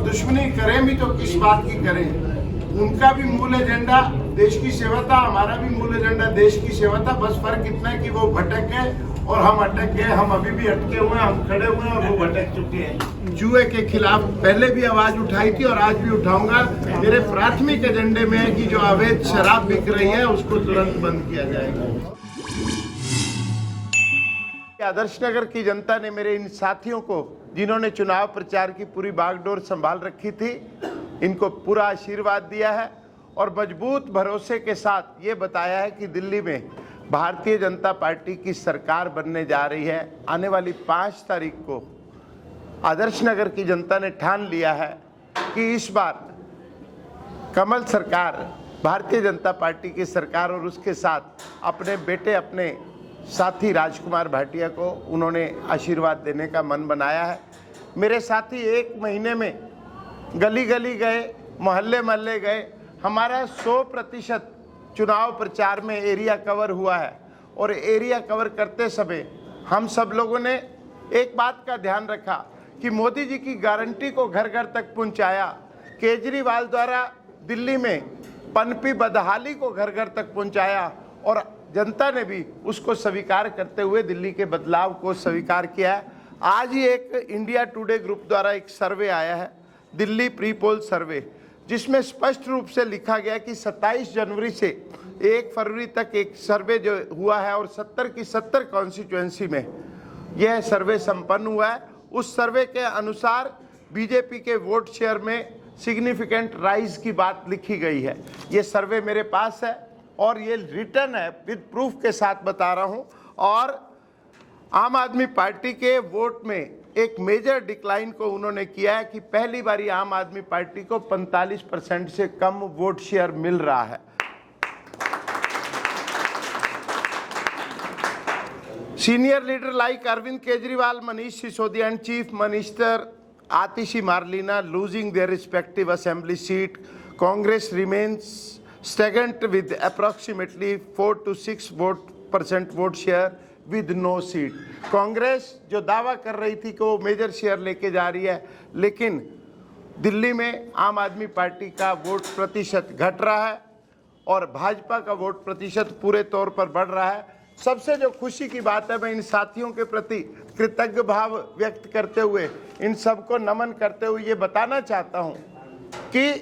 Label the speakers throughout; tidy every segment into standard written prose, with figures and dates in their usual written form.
Speaker 1: दुश्मनी करें भी तो किस बात की करें। उनका भी मूल एजेंडा देश की सेवा था, हमारा भी मूल एजेंडा देश की सेवा था। बस फर्क इतना है कि वो भटक गए और हम अटक गए। हम अभी भी अटके हुए हैं, हम खड़े हुए हैं और वो भटक चुके हैं। जुए के खिलाफ पहले भी आवाज उठाई थी और आज भी उठाऊंगा। मेरे प्राथमिक एजेंडे में है कि जो अवैध शराब बिक रही है उसको तुरंत बंद किया जाएगा। आदर्श नगर की जनता ने मेरे इन साथियों को, जिन्होंने चुनाव प्रचार की पूरी बागडोर संभाल रखी थी, इनको पूरा आशीर्वाद दिया है और मजबूत भरोसे के साथ ये बताया है कि दिल्ली में भारतीय जनता पार्टी की सरकार बनने जा रही है। आने वाली 5 तारीख को आदर्श नगर की जनता ने ठान लिया है कि इस बार कमल सरकार, भारतीय जनता पार्टी की सरकार, और उसके साथ अपने बेटे, अपने साथी राजकुमार भाटिया को उन्होंने आशीर्वाद देने का मन बनाया है। मेरे साथी 1 महीने में गली गली गए, मोहल्ले मोहल्ले गए। हमारा 100% चुनाव प्रचार में एरिया कवर हुआ है और एरिया कवर करते समय हम सब लोगों ने एक बात का ध्यान रखा कि मोदी जी की गारंटी को घर घर तक पहुंचाया। केजरीवाल द्वारा दिल्ली में पनपी बदहाली को घर घर तक पहुंचाया और जनता ने भी उसको स्वीकार करते हुए दिल्ली के बदलाव को स्वीकार किया है। आज ही एक इंडिया टुडे ग्रुप द्वारा एक सर्वे आया है, दिल्ली प्री पोल सर्वे, जिसमें स्पष्ट रूप से लिखा गया कि 27 जनवरी से 1 फरवरी तक एक सर्वे जो हुआ है और 70 की 70 कॉन्स्टिट्यूएंसी में यह सर्वे संपन्न हुआ है। उस सर्वे के अनुसार बीजेपी के वोट शेयर में सिग्निफिकेंट राइज की बात लिखी गई है। ये सर्वे मेरे पास है और ये रिटर्न है, विद प्रूफ के साथ बता रहा हूँ। और आम आदमी पार्टी के वोट में एक मेजर डिक्लाइन को उन्होंने किया है कि पहली बारी आम आदमी पार्टी को 45% से कम वोट शेयर मिल रहा है। Senior leader like Arvind Kejriwal, Manish Sisodia and Chief Minister Atishi Marlena losing their respective assembly seat, Congress remains stagnant with approximately 4 to 6% vote share with no seat. Congress जो दावा कर रही थी कि वो मेजर शेयर लेके जा रही है, लेकिन दिल्ली में आम आदमी पार्टी का वोट प्रतिशत घट रहा है और भाजपा का वोट प्रतिशत पूरे तौर पर बढ़ रहा है। सबसे जो खुशी की बात है, मैं इन साथियों के प्रति कृतज्ञ भाव व्यक्त करते हुए, इन सबको नमन करते हुए ये बताना चाहता हूँ कि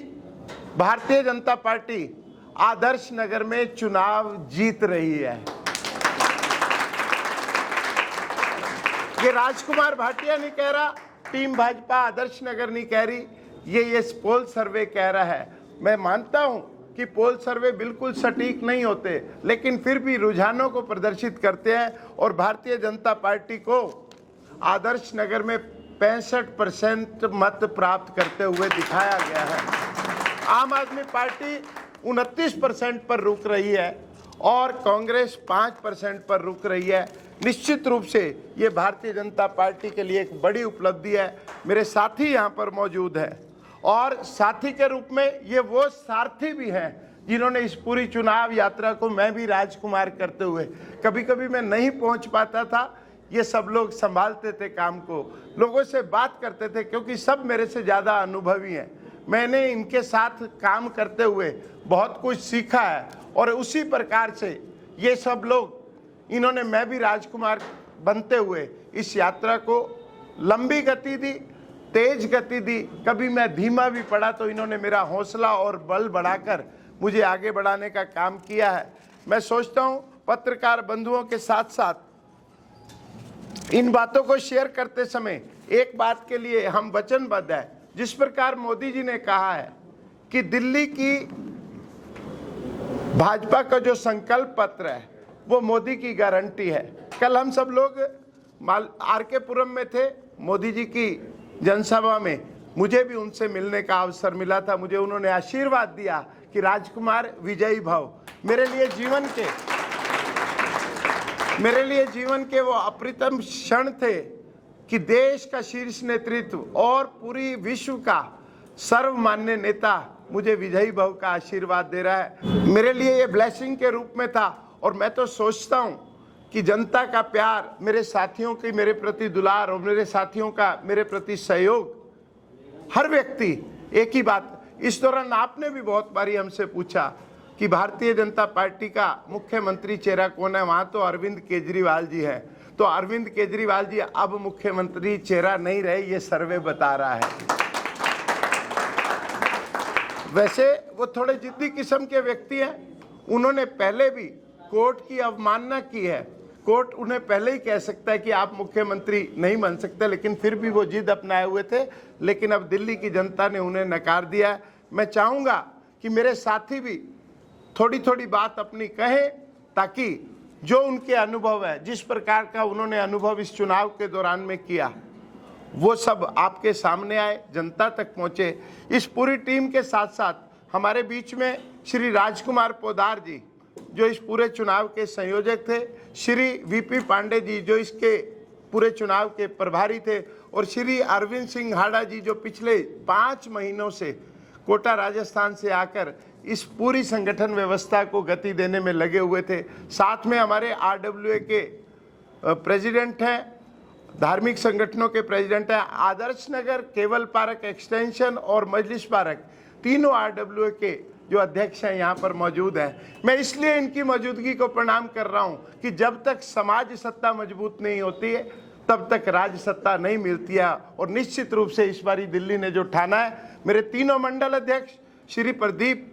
Speaker 1: भारतीय जनता पार्टी आदर्श नगर में चुनाव जीत रही है। ये राजकुमार भाटिया नहीं कह रहा, टीम भाजपा आदर्श नगर नहीं कह रही, ये पोल सर्वे कह रहा है। मैं मानता हूं कि पोल सर्वे बिल्कुल सटीक नहीं होते, लेकिन फिर भी रुझानों को प्रदर्शित करते हैं और भारतीय जनता पार्टी को आदर्श नगर में 65% मत प्राप्त करते हुए दिखाया गया है। आम आदमी पार्टी 29% पर रुक रही है और कांग्रेस 5% पर रुक रही है। निश्चित रूप से ये भारतीय जनता पार्टी के लिए एक बड़ी उपलब्धि है। मेरे साथी यहाँ पर मौजूद हैं और साथी के रूप में ये वो सारथी भी हैं जिन्होंने इस पूरी चुनाव यात्रा को, मैं भी राजकुमार करते हुए, कभी कभी मैं नहीं पहुँच पाता था, ये सब लोग संभालते थे काम को, लोगों से बात करते थे, क्योंकि सब मेरे से ज़्यादा अनुभवी हैं। मैंने इनके साथ काम करते हुए बहुत कुछ सीखा है और उसी प्रकार से ये सब लोग, इन्होंने, मैं भी राजकुमार बनते हुए इस यात्रा को लंबी गति दी, तेज गति दी। कभी मैं धीमा भी पड़ा तो इन्होंने मेरा हौसला और बल बढ़ाकर मुझे आगे बढ़ाने का काम किया है। मैं सोचता हूँ पत्रकार बंधुओं के साथ साथ इन बातों को शेयर करते समय एक बात के लिए हम वचनबद्ध हैं। जिस प्रकार मोदी जी ने कहा है कि दिल्ली की भाजपा का जो संकल्प पत्र है वो मोदी की गारंटी है। कल हम सब लोग आर.के. पुरम में थे, मोदी जी की जनसभा में मुझे भी उनसे मिलने का अवसर मिला था। मुझे उन्होंने आशीर्वाद दिया कि राजकुमार विजयी भव। मेरे लिए जीवन के वो अप्रतिम क्षण थे कि देश का शीर्ष नेतृत्व और पूरी विश्व का सर्वमान्य नेता मुझे विजयी भव का आशीर्वाद दे रहा है। मेरे लिए ये ब्लेसिंग के रूप में था और मैं तो सोचता हूँ कि जनता का प्यार, मेरे साथियों की मेरे प्रति दुलार और मेरे साथियों का मेरे प्रति सहयोग, हर व्यक्ति एक ही बात, इस दौरान आपने भी बहुत बारी हमसे पूछा कि भारतीय जनता पार्टी का मुख्यमंत्री चेहरा कौन है, वहां तो अरविंद केजरीवाल जी है। तो अरविंद केजरीवाल जी अब मुख्यमंत्री चेहरा नहीं रहे, ये सर्वे बता रहा है। वैसे वो थोड़े जिद्दी किस्म के व्यक्ति हैं, उन्होंने पहले भी कोर्ट की अवमानना की है। कोर्ट उन्हें पहले ही कह सकता है कि आप मुख्यमंत्री नहीं बन सकते, लेकिन फिर भी वो जिद अपनाए हुए थे। लेकिन अब दिल्ली की जनता ने उन्हें नकार दिया है। मैं चाहूँगा कि मेरे साथी भी थोड़ी थोड़ी बात अपनी कहें, ताकि जो उनके अनुभव है, जिस प्रकार का उन्होंने अनुभव इस चुनाव के दौरान में किया, वो सब आपके सामने आए, जनता तक पहुँचे। इस पूरी टीम के साथ साथ हमारे बीच में श्री राजकुमार पोदार जी, जो इस पूरे चुनाव के संयोजक थे, श्री वीपी पांडे जी, जो इसके पूरे चुनाव के प्रभारी थे, और श्री अरविंद सिंह हाड़ा जी, जो पिछले 5 महीनों से कोटा राजस्थान से आकर इस पूरी संगठन व्यवस्था को गति देने में लगे हुए थे। साथ में हमारे RWA के प्रेसिडेंट हैं, धार्मिक संगठनों के प्रेसिडेंट हैं, आदर्श नगर, केवल पार्क एक्सटेंशन और मजलिस पार्क, तीनों RWA के जो अध्यक्ष हैं यहाँ पर मौजूद हैं। मैं इसलिए इनकी मौजूदगी को प्रणाम कर रहा हूँ कि जब तक समाज सत्ता मजबूत नहीं होती है, तब तक राज्य सत्ता नहीं मिलती है। और निश्चित रूप से इस बारी दिल्ली ने जो ठाना है, मेरे तीनों मंडल अध्यक्ष श्री प्रदीप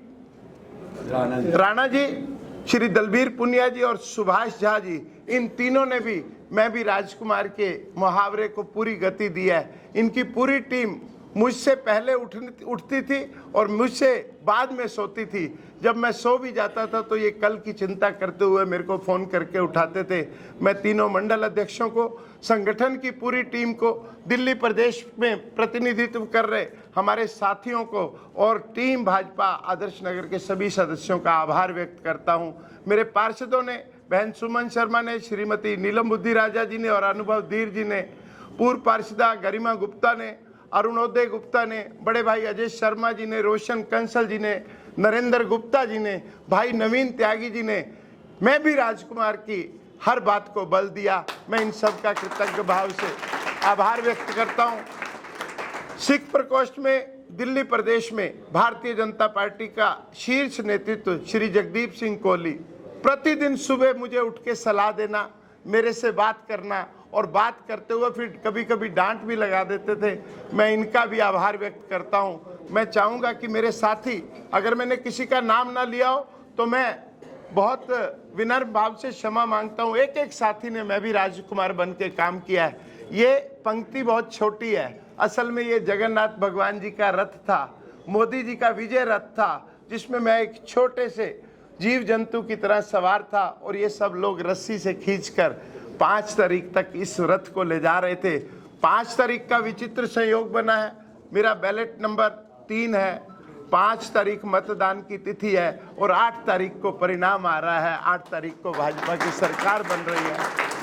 Speaker 1: राणा जी, श्री दलबीर पुनिया जी और सुभाष झा जी, इन तीनों ने भी, मैं भी राजकुमार के मुहावरे को पूरी गति दी है। इनकी पूरी टीम मुझसे पहले उठती थी और मुझसे बाद में सोती थी। जब मैं सो भी जाता था तो ये कल की चिंता करते हुए मेरे को फ़ोन करके उठाते थे। मैं तीनों मंडल अध्यक्षों को, संगठन की पूरी टीम को, दिल्ली प्रदेश में प्रतिनिधित्व कर रहे हमारे साथियों को और टीम भाजपा आदर्श नगर के सभी सदस्यों का आभार व्यक्त करता हूँ। मेरे पार्षदों ने, बहन सुमन शर्मा ने, श्रीमती नीलम बुद्धि राजा जी ने और अनुभव धीर जी ने, पूर्व पार्षदा गरिमा गुप्ता ने, अरुणोदय गुप्ता ने, बड़े भाई अजय शर्मा जी ने, रोशन कंसल जी ने, नरेंद्र गुप्ता जी ने, भाई नवीन त्यागी जी ने, मैं भी राजकुमार की हर बात को बल दिया। मैं इन सब का कृतज्ञ भाव से आभार व्यक्त करता हूं। सिख प्रकोष्ठ में दिल्ली प्रदेश में भारतीय जनता पार्टी का शीर्ष नेतृत्व श्री जगदीप सिंह कोहली प्रतिदिन सुबह मुझे उठ के सलाह देना, मेरे से बात करना और बात करते हुए फिर कभी कभी डांट भी लगा देते थे। मैं इनका भी आभार व्यक्त करता हूं। मैं चाहूँगा कि मेरे साथी, अगर मैंने किसी का नाम ना लिया हो तो मैं बहुत विनम्र भाव से क्षमा मांगता हूँ। एक एक साथी ने मैं भी राजकुमार बन के काम किया है। ये पंक्ति बहुत छोटी है, असल में ये जगन्नाथ भगवान जी का रथ था, मोदी जी का विजय रथ था, जिसमें मैं एक छोटे से जीव जंतु की तरह सवार था और ये सब लोग रस्सी से खींचकर 5 तारीख तक इस रथ को ले जा रहे थे। 5 तारीख का विचित्र संयोग बना है। मेरा बैलेट नंबर 3 है, 5 तारीख मतदान की तिथि है और 8 तारीख को परिणाम आ रहा है। 8 तारीख को भाजपा की सरकार बन रही है।